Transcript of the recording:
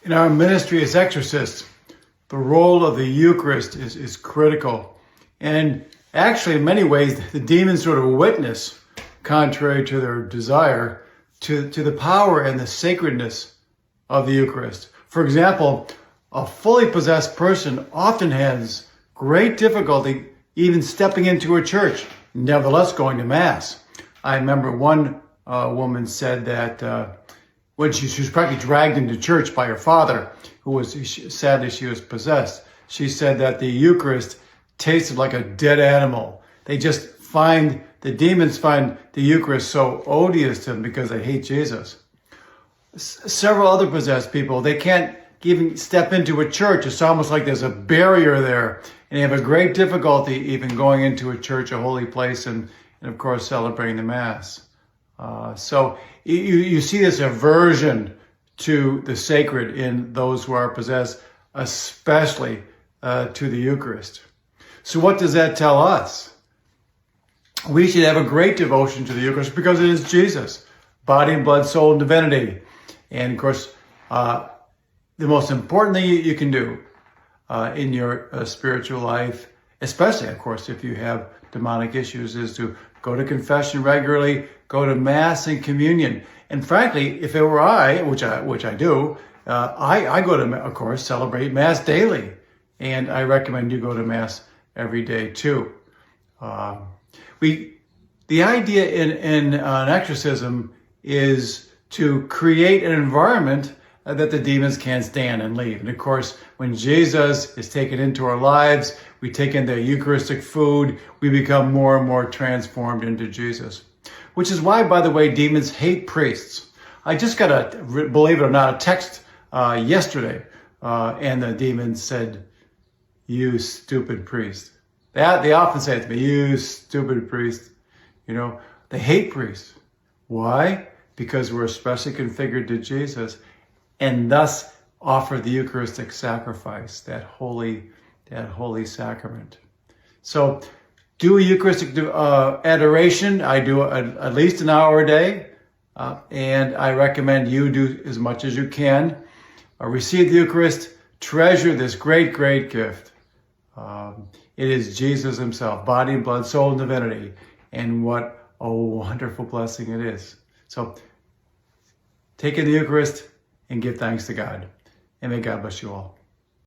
In our ministry as exorcists, the role of the Eucharist is critical. And actually, in many ways, the demons sort of witness, contrary to their desire, to the power and the sacredness of the Eucharist. For example, a fully possessed person often has great difficulty even stepping into a church, nevertheless going to Mass. I remember one woman said that when she was practically dragged into church by her father, sadly she was possessed. She said that the Eucharist tasted like a dead animal. The demons find the Eucharist so odious to them because they hate Jesus. Several other possessed people, they can't even step into a church. It's almost like there's a barrier there. And they have a great difficulty even going into a church, a holy place, and of course celebrating the Mass. So you see this aversion to the sacred in those who are possessed, especially to the Eucharist. So what does that tell us? We should have a great devotion to the Eucharist because it is Jesus, body and blood, soul and divinity. And of course, the most important thing you can do in your spiritual life, especially, of course, if you have demonic issues, is to go to confession regularly, go to Mass and communion. And frankly, if it were I, which I do, I go to, of course, celebrate Mass daily. And I recommend you go to Mass every day too. The idea in an exorcism is to create an environment that the demons can't stand and leave. And of course, when Jesus is taken into our lives, we take in the Eucharistic food, we become more and more transformed into Jesus. Which is why, by the way, demons hate priests. I just got believe it or not, a text yesterday, and the demons said, "You stupid priest." They often say it to me, "You stupid priest." You know, they hate priests. Why? Because we're especially configured to Jesus, and thus offer the Eucharistic sacrifice, that holy sacrament. So do a Eucharistic adoration. I do at least an hour a day, and I recommend you do as much as you can. Receive the Eucharist, treasure this great, great gift. It is Jesus himself, body and blood, soul and divinity, and what a wonderful blessing it is. So take in the Eucharist and give thanks to God. And may God bless you all.